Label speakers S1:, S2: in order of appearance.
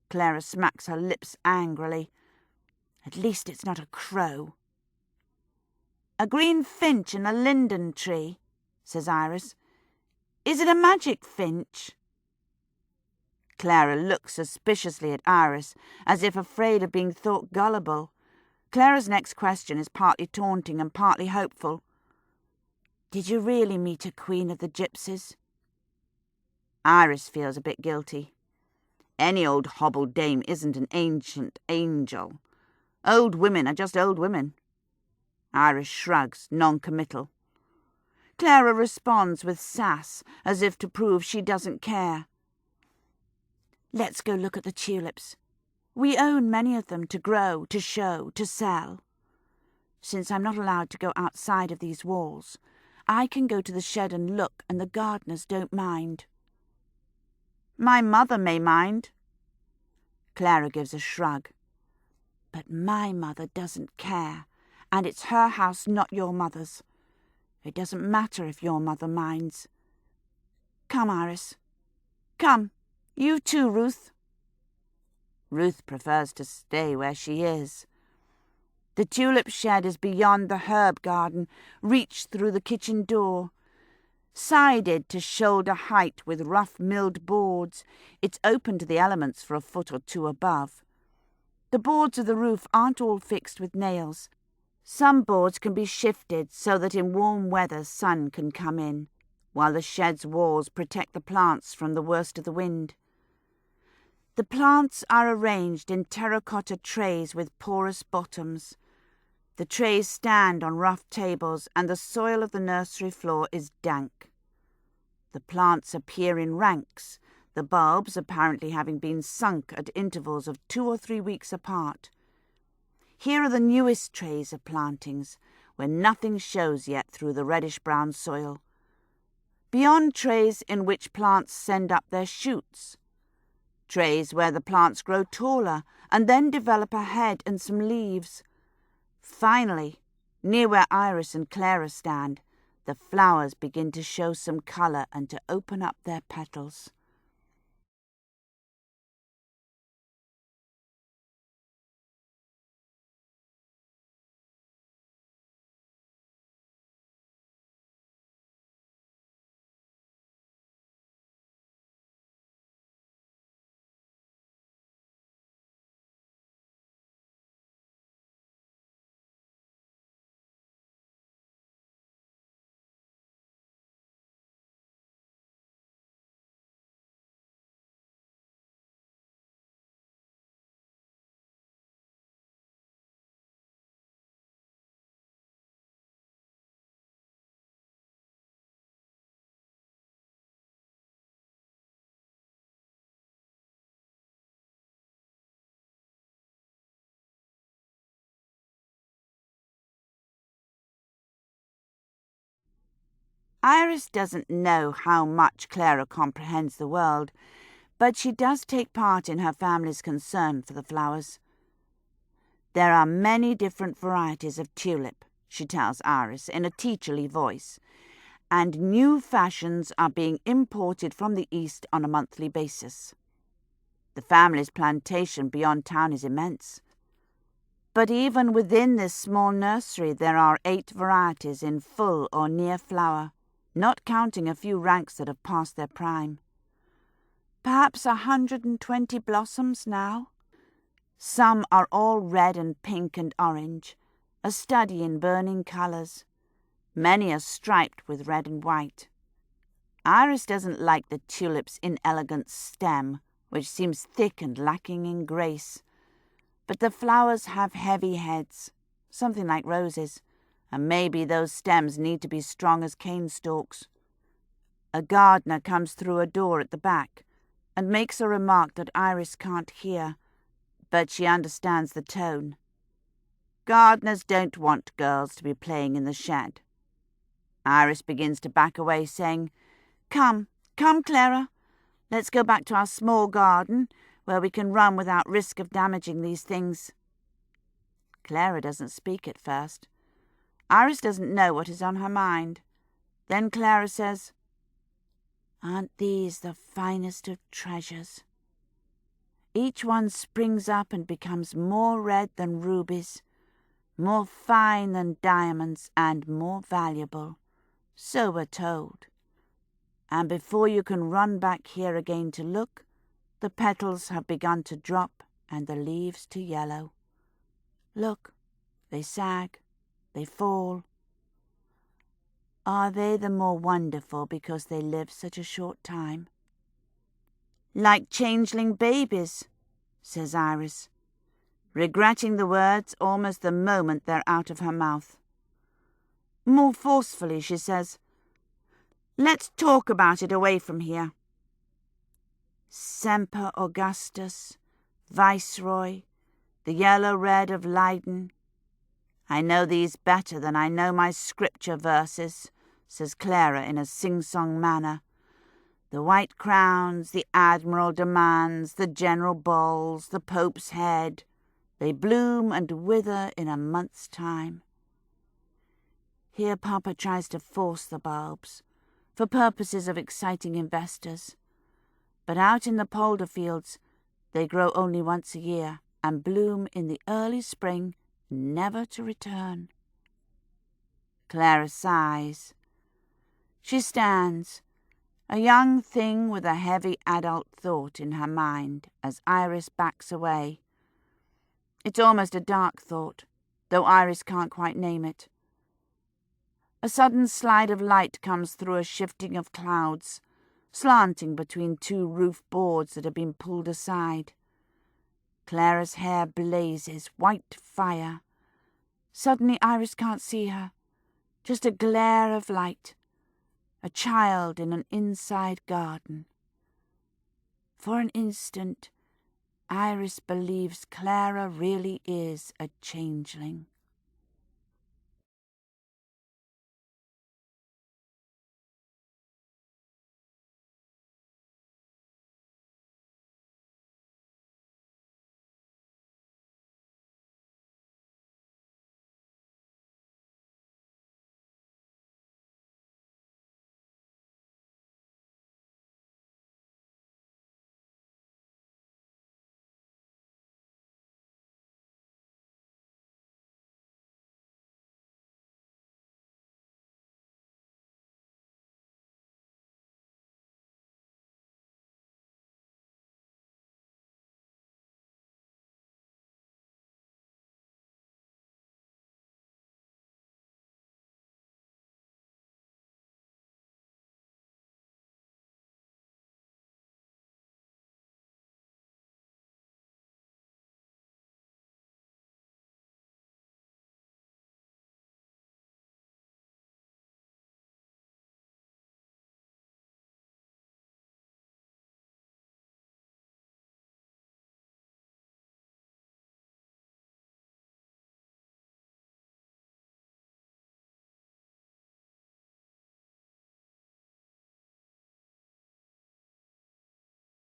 S1: Clara smacks her lips angrily. At least it's not a crow. A green finch and a linden tree, says Iris. Is it a magic finch? Clara looks suspiciously at Iris, as if afraid of being thought gullible. Clara's next question is partly taunting and partly hopeful. Did you really meet a queen of the gypsies? Iris feels a bit guilty. Any old hobbled dame isn't an ancient angel. Old women are just old women. Iris shrugs, non-committal. Clara responds with sass, as if to prove she doesn't care. Let's go look at the tulips. We own many of them to grow, to show, to sell. Since I'm not allowed to go outside of these walls, I can go to the shed and look, and the gardeners don't mind. My mother may mind. Clara gives a shrug. But my mother doesn't care, and it's her house, not your mother's. It doesn't matter if your mother minds. Come, Iris. Come, you too, Ruth. Ruth prefers to stay where she is. The tulip shed is beyond the herb garden, reached through the kitchen door. Sided to shoulder height with rough milled boards, it's open to the elements for a foot or two above. The boards of the roof aren't all fixed with nails. Some boards can be shifted so that in warm weather sun can come in, while the shed's walls protect the plants from the worst of the wind. The plants are arranged in terracotta trays with porous bottoms. The trays stand on rough tables, and the soil of the nursery floor is dank. The plants appear in ranks, the bulbs apparently having been sunk at intervals of 2 or 3 weeks apart. Here are the newest trays of plantings, where nothing shows yet through the reddish-brown soil. Beyond trays in which plants send up their shoots. Trays where the plants grow taller and then develop a head and some leaves. Finally, near where Iris and Clara stand, the flowers begin to show some colour and to open up their petals. Iris doesn't know how much Clara comprehends the world, but she does take part in her family's concern for the flowers. There are many different varieties of tulip, she tells Iris in a teacherly voice, and new fashions are being imported from the East on a monthly basis. The family's plantation beyond town is immense. But even within this small nursery there are 8 varieties in full or near flower, not counting a few ranks that have passed their prime. Perhaps 120 blossoms now. Some are all red and pink and orange, a study in burning colours. Many are striped with red and white. Iris doesn't like the tulip's inelegant stem, which seems thick and lacking in grace. But the flowers have heavy heads, something like roses, and maybe those stems need to be strong as cane stalks. A gardener comes through a door at the back and makes a remark that Iris can't hear, but she understands the tone. Gardeners don't want girls to be playing in the shed. Iris begins to back away, saying, Come, Clara. Let's go back to our small garden, where we can run without risk of damaging these things. Clara doesn't speak at first. Iris doesn't know what is on her mind. Then Clara says, Aren't these the finest of treasures? Each one springs up and becomes more red than rubies, more fine than diamonds, and more valuable. So we're told. And before you can run back here again to look, the petals have begun to drop and the leaves to yellow. Look, they sag, they fall. Are they the more wonderful because they live such a short time? Like changeling babies, says Iris, regretting the words almost the moment they're out of her mouth. More forcefully, she says, let's talk about it away from here. Semper Augustus, Viceroy, the yellow red of Leiden. I know these better than I know my scripture verses, says Clara in a sing-song manner. The white crowns, the admiral demands, the general balls, the Pope's head, they bloom and wither in a month's time. Here Papa tries to force the bulbs, for purposes of exciting investors. But out in the polder fields, they grow only once a year and bloom in the early spring, never to return. Clara sighs. She stands, a young thing with a heavy adult thought in her mind as Iris backs away. It's almost a dark thought, though Iris can't quite name it. A sudden slide of light comes through a shifting of clouds, slanting between two roof boards that have been pulled aside. Clara's hair blazes, white fire. Suddenly Iris can't see her, just a glare of light, a child in an inside garden. For an instant, Iris believes Clara really is a changeling.